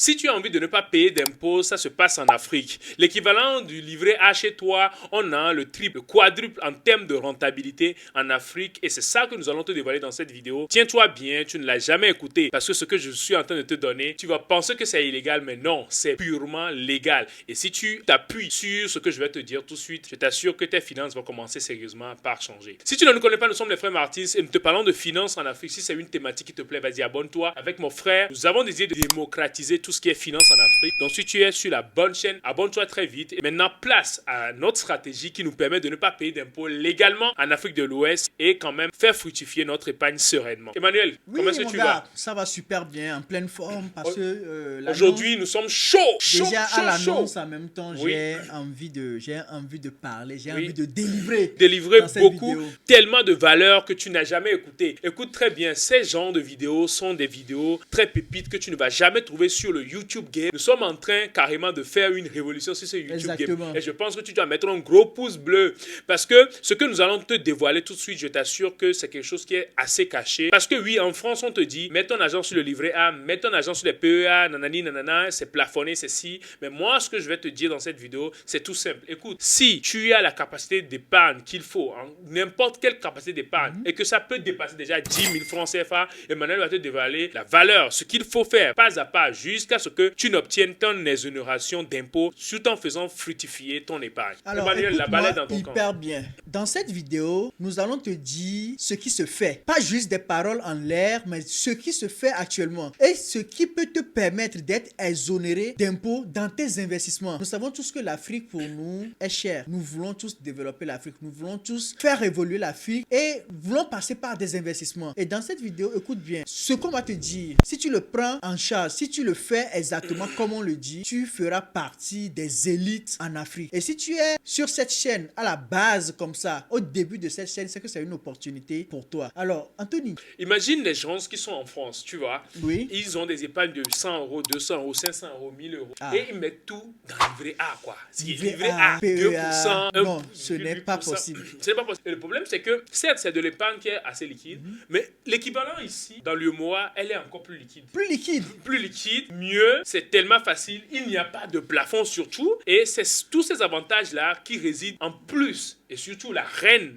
Si tu as envie de ne pas payer d'impôts, ça se passe en Afrique. L'équivalent du livret A chez toi, on a le triple, le quadruple en termes de rentabilité en Afrique. Et c'est ça que nous allons te dévoiler dans cette vidéo. Tiens-toi bien, tu ne l'as jamais écouté. Parce que ce que je suis en train de te donner, tu vas penser que c'est illégal, mais non, c'est purement légal. Et si tu t'appuies sur ce que je vais te dire tout de suite, je t'assure que tes finances vont commencer sérieusement par changer. Si tu ne nous connais pas, nous sommes les frères Martins et nous te parlons de finances en Afrique. Si c'est une thématique qui te plaît, vas-y, abonne-toi. Avec mon frère, nous avons décidé de démocratiser tout ce qui est finance en Afrique. Donc si tu es sur la bonne chaîne, abonne-toi très vite. Et maintenant, place à notre stratégie qui nous permet de ne pas payer d'impôts légalement en Afrique de l'Ouest et quand même faire fructifier notre épargne sereinement. Emmanuel, comment est-ce que tu vas? Ça va super bien, en pleine forme parce que aujourd'hui nous sommes chauds. Déjà à l'annonce en même temps, j'ai envie de parler, j'ai envie de délivrer beaucoup, tellement de valeurs que tu n'as jamais écoutées. Écoute très bien, ces genres de vidéos sont des vidéos très pépites que tu ne vas jamais trouver sur le YouTube Game. Nous sommes en train carrément de faire une révolution sur ce YouTube Game. Et je pense que tu dois mettre un gros pouce bleu parce que ce que nous allons te dévoiler tout de suite, je t'assure que c'est quelque chose qui est assez caché. Parce que oui, en France, on te dit, mets ton argent sur le livret A, mets ton argent sur les PEA, nanani, nanana, c'est plafonné, c'est si. Mais moi, ce que je vais te dire dans cette vidéo, c'est tout simple. Écoute, si tu as la capacité d'épargne qu'il faut, hein, n'importe quelle capacité d'épargne, et que ça peut dépasser déjà 10 000 francs CFA, Emmanuel va te dévoiler la valeur, ce qu'il faut faire pas à pas jusqu'à ce que tu n'obtiennes ton exonération d'impôts tout en faisant fructifier ton épargne. Alors, Emmanuel, la balle est dans ton camp. Hyper bien. Dans cette vidéo, nous allons te dire ce qui se fait. Pas juste des paroles en l'air, mais ce qui se fait actuellement. Et ce qui peut te permettre d'être exonéré d'impôts dans tes investissements. Nous savons tous que l'Afrique pour nous est chère. Nous voulons tous développer l'Afrique. Nous voulons tous faire évoluer l'Afrique et voulons passer par des investissements. Et dans cette vidéo, écoute bien, ce qu'on va te dire, si tu le prends en charge, si tu le fais exactement comme on le dit, tu feras partie des élites en Afrique. Et si tu es sur cette chaîne à la base comme ça, au début de cette chaîne, c'est que c'est une opportunité pour toi. Alors, Anthony. Imagine les gens qui sont en France, tu vois. Oui. Ils ont des épargnes de 100 euros, 200 euros, 500 euros, 1000 euros. Et ils mettent tout dans le livret A, quoi. Livret A, 2%. Non, ce n'est pas possible. Ce n'est pas possible. Et le problème, c'est que, certes, c'est de l'épargne qui est assez liquide, mais l'équivalent ici, dans l'UEMOA, elle est encore plus liquide. Plus liquide. Plus liquide, mieux, c'est tellement facile. Il n'y a pas de plafond surtout. Et c'est tous ces avantages-là qui résident en plus. Et surtout, la reine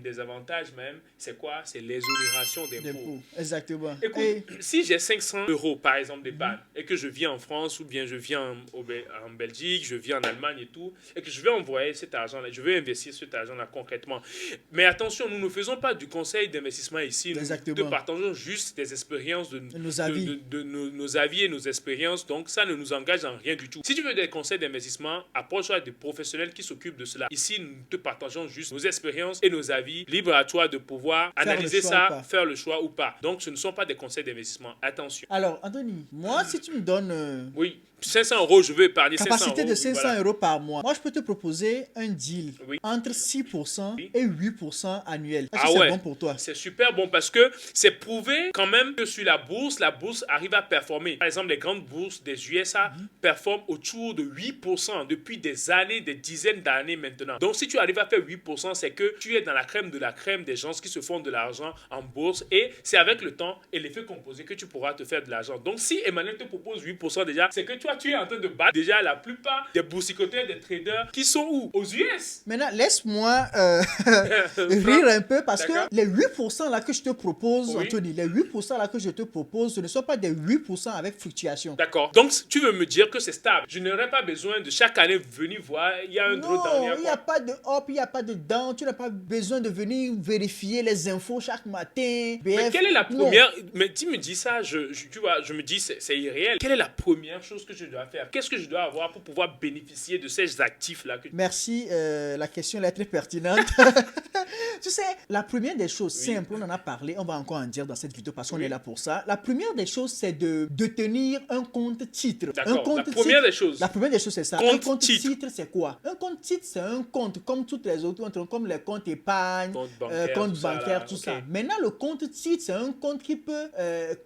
des avantages même, c'est quoi? C'est l'exonération d'impôts. Exactement. Écoute, si j'ai 500 euros, par exemple, d'épargne, et que je vis en France, ou bien je vis en Belgique, je vis en Allemagne et tout, et que je vais envoyer cet argent-là, je vais investir cet argent-là concrètement. Mais attention, nous ne faisons pas du conseil d'investissement ici. Exactement. Nous partageons juste des expériences de nos avis. De nos avis et nos expériences. Donc, ça ne nous engage en rien du tout. Si tu veux des conseils d'investissement, approche-toi des professionnels qui s'occupent de cela. Ici, nous te partageons juste nos expériences et nos avis. Libre à toi de pouvoir analyser ça, faire le choix ou pas. Donc, ce ne sont pas des conseils d'investissement. Attention. Alors, Anthony, moi, si tu me donnes... Oui. 500 euros, je veux épargner 500 euros. Capacité de 500 euros par mois. Moi, je peux te proposer un deal entre 6% et 8% annuel. Est-ce que c'est bon pour toi? C'est super bon parce que c'est prouvé quand même que sur la bourse arrive à performer. Par exemple, les grandes bourses des USA performent autour de 8% depuis des années, des dizaines d'années maintenant. Donc, si tu arrives à faire 8%, c'est que tu es dans la crème de la crème des gens qui se font de l'argent en bourse et c'est avec le temps et l'effet composé que tu pourras te faire de l'argent. Donc, si Emmanuel te propose 8% déjà, c'est que tu es en train de battre déjà la plupart des boursicoteurs, des traders qui sont où? Aux US. Maintenant, laisse-moi rire un peu parce que les 8% là que je te propose, Anthony, les 8% là que je te propose, ce ne sont pas des 8% avec fluctuation. D'accord. Donc, tu veux me dire que c'est stable. Je n'aurais pas besoin de chaque année venir voir, il y a un drawdown. Non, il n'y a pas de up, il n'y a pas de down. Tu n'as pas besoin de venir vérifier les infos chaque matin. BF, mais quelle est la première... Mais tu me dis ça, tu vois, je me dis c'est irréel. Quelle est la première chose que je dois faire? Qu'est-ce que je dois avoir pour pouvoir bénéficier de ces actifs-là? Merci, la question est très pertinente. Tu sais, la première des choses simples, on en a parlé, on va encore en dire dans cette vidéo parce qu'on est là pour ça. La première des choses, c'est de tenir un compte titre. D'accord, la première des choses. La première des choses, c'est ça. Un compte titre, c'est quoi? Un compte titre, c'est un compte comme toutes les autres, comme les comptes épargne, compte bancaire, tout ça. Maintenant, le compte titre, c'est un compte qui peut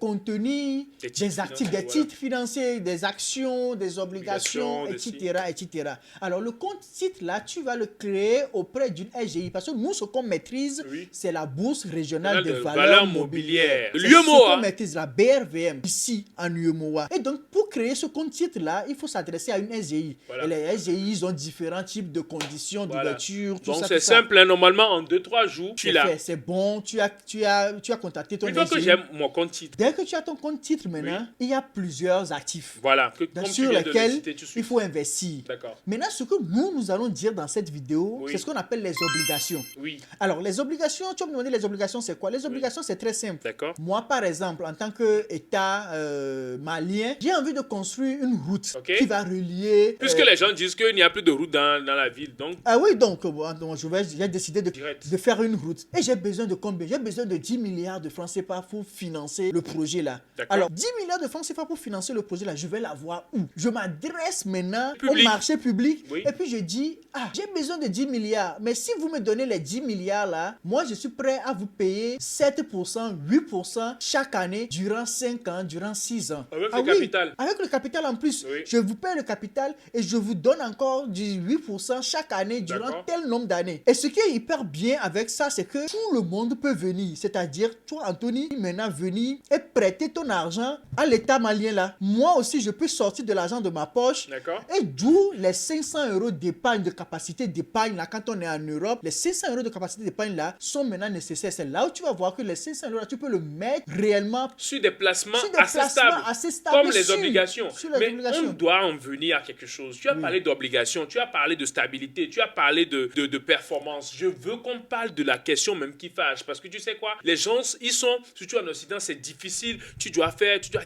contenir des actifs, des titres financiers, des actions, gestion des obligations, etc. Alors, le compte titre, là, tu vas le créer auprès d'une SGI. Parce que nous, ce qu'on maîtrise, c'est la Bourse régionale de valeurs mobilières. C'est ce qu'on maîtrise, la BRVM, ici, en UEMOA. Et donc, pour créer ce compte titre-là, il faut s'adresser à une SGI. Et les SGI, ils ont différents types de conditions d'ouverture, tout ça. Donc, c'est simple, hein, normalement, en 2-3 jours, tu l'as. C'est bon, tu as contacté ton SGI. Une fois que j'ai mon compte titre. Dès que tu as ton compte titre maintenant, il y a plusieurs actifs. Voilà, sur lesquels il faut investir. D'accord. Maintenant, ce que nous allons dire dans cette vidéo, c'est ce qu'on appelle les obligations. Oui. Alors, les obligations, tu vas me demander les obligations, c'est quoi? Les obligations, c'est très simple. D'accord. Moi, par exemple, en tant qu'État malien, j'ai envie de construire une route qui va relier... Puisque les gens disent qu'il n'y a plus de route dans la ville, donc... Ah oui, donc j'ai décidé de faire une route. Et j'ai besoin de combien? J'ai besoin de 10 milliards de francs CFA pour financer le projet là. Alors, 10 milliards de francs CFA pour financer le projet là, je vais l'avoir où? Je m'adresse maintenant au marché public et puis je dis, j'ai besoin de 10 milliards. Mais si vous me donnez les 10 milliards là, moi je suis prêt à vous payer 7%, 8% chaque année durant 5 ans, durant 6 ans. Avec le capital. Avec le capital en plus. Je vous paye le capital et je vous donne encore du 8% chaque année durant tel nombre d'années. Et ce qui est hyper bien avec ça, c'est que tout le monde peut venir. C'est-à-dire, toi, Anthony, maintenant venir et prêter ton argent à l'État malien là. Moi aussi, je peux sortir de l'argent de ma poche. Et d'où les 500 € d'épargne, de capacité d'épargne là, quand on est en Europe, les 500 € de capacité d'épargne là sont maintenant nécessaires. C'est là où tu vas voir que les 500 € là, tu peux le mettre réellement sur des placements assez stables, comme les obligations. Mais on doit en venir à quelque chose. Tu as parlé d'obligations, tu as parlé de stabilité, tu as parlé de performance. Je veux qu'on parle de la question même qui fâche. Parce que tu sais quoi, les gens, ils sont, surtout en Occident, c'est difficile. Tu dois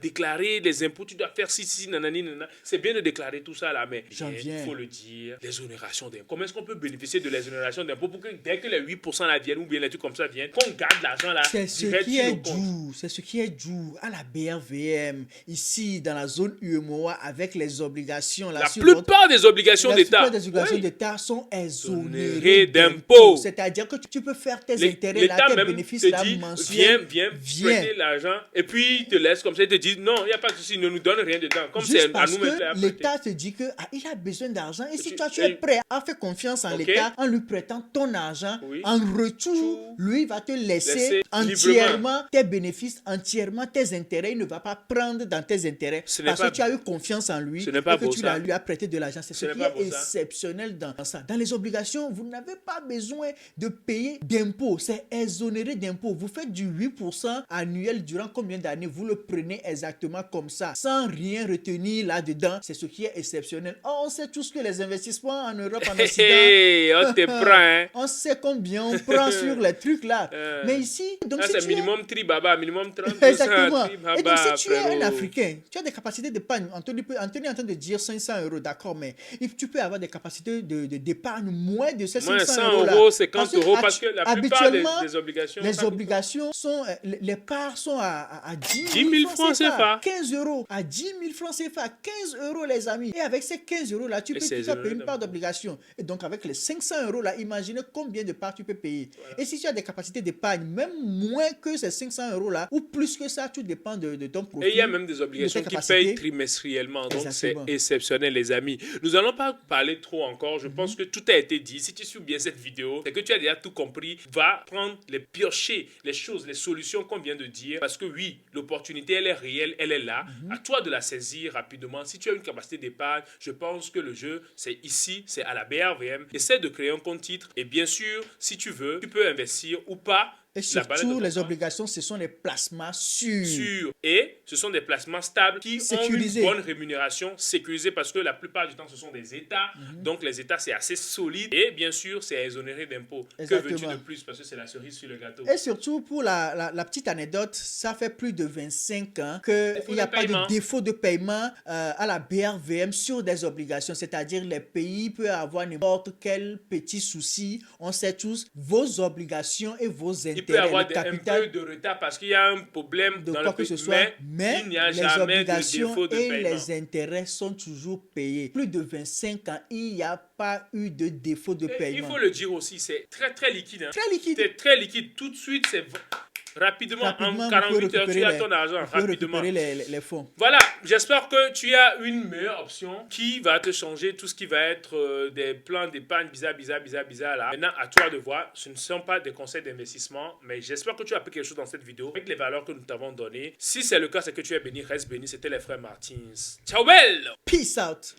déclarer les impôts, tu dois faire nanani. C'est bien de déclarer tout ça là, mais il faut le dire, l'exonération d'impôts. Comment est-ce qu'on peut bénéficier de l'exonération d'impôts pour que dès que les 8% là viennent ou bien les trucs comme ça viennent, qu'on garde l'argent là. C'est ce qui est dû à la BRVM, ici dans la zone UEMOA avec les obligations. Là, la plupart des obligations d'État sont exonérées d'impôts. C'est-à-dire que tu peux faire tes intérêts là, tes bénéfices là mensuels. Viens prêter l'argent et puis il te laisse comme ça, il te dit non, il n'y a pas de souci, ne nous donne rien dedans. Comme c'est à nous même de l'État te dit que il a besoin d'argent et si toi tu es prêt à faire confiance en l'État en lui prêtant ton argent, en retour, lui va te laisser entièrement tes bénéfices, entièrement tes intérêts. Il ne va pas prendre dans tes intérêts parce que tu as eu confiance en lui et que tu lui as prêté de l'argent. C'est ce qui est exceptionnel dans ça. Dans les obligations, vous n'avez pas besoin de payer d'impôts. C'est exonéré d'impôts. Vous faites du 8% annuel durant combien d'années? Vous le prenez exactement comme ça, sans rien retenir là-dedans. C'est ce qui est exceptionnel. On sait tous que les investissements en Europe, en Occident, on te prend, hein. On sait combien on prend sur les trucs là. Mais ici, donc là, c'est minimum tribaba, minimum 30%. Exactement. Et donc, si tu es un Africain, tu as des capacités d'épargne. Anthony est en train de dire 500 €, d'accord, mais tu peux avoir des capacités d'épargne moins de ces 500 € là. 100 €, 50 €, parce que la plupart des obligations... Les obligations sont... Les parts sont à 10 000 francs CFA. 15 €. À 10 000 francs CFA. 15 € les amis. Et avec ces 15 € là, tu peux payer une part d'obligation. Et donc, avec les 500 € là, imaginez combien de parts tu peux payer. Voilà. Et si tu as des capacités d'épargne, même moins que ces 500 € là, ou plus que ça, tout dépend de ton profil. Et il y a même des obligations qui payent trimestriellement. Donc, c'est exceptionnel, les amis. Nous n'allons pas parler trop encore. Je pense que tout a été dit. Si tu suis bien cette vidéo, c'est que tu as déjà tout compris. Va prendre, piocher les choses, les solutions qu'on vient de dire. Parce que oui, l'opportunité, elle est réelle, elle est là. À toi de la saisir rapidement. Si tu as une capacité d'épargne, je pense que le jeu, c'est ici, c'est à la BRVM. Essaie de créer un compte titre. Et bien sûr, si tu veux, tu peux investir ou pas. Et surtout, les obligations, ce sont des placements sûrs. Et ce sont des placements stables qui ont une bonne rémunération, sécurisée parce que la plupart du temps, ce sont des États. Donc, les États, c'est assez solide. Et bien sûr, c'est exonéré d'impôts. Que veux-tu de plus? Parce que c'est la cerise sur le gâteau. Et surtout, pour la petite anecdote, ça fait plus de 25 ans qu'il n'y a pas de défaut de paiement à la BRVM sur des obligations. C'est-à-dire, les pays peuvent avoir n'importe quel petit souci. On sait tous, vos obligations et vos intérêts. Il peut y avoir un peu de retard parce qu'il y a un problème dans le pays, mais il n'y a jamais de défaut de paiement. Et les intérêts sont toujours payés. Plus de 25 ans, il n'y a pas eu de défaut de paiement. Il faut le dire aussi, c'est très très liquide. Hein. Très liquide. C'est très liquide. Tout de suite, Rapidement, en vous 48 pouvez heures, tu as récupérer ton argent. vous pouvez Rapidement. récupérer les fonds. Voilà, j'espère que tu as une meilleure option qui va te changer tout ce qui va être des plans d'épargne bizarre là. Maintenant, à toi de voir. Ce ne sont pas des conseils d'investissement, mais j'espère que tu as appris quelque chose dans cette vidéo avec les valeurs que nous t'avons données. Si c'est le cas, c'est que tu es béni, reste béni. C'était les frères Martins. Ciao, belle! Peace out.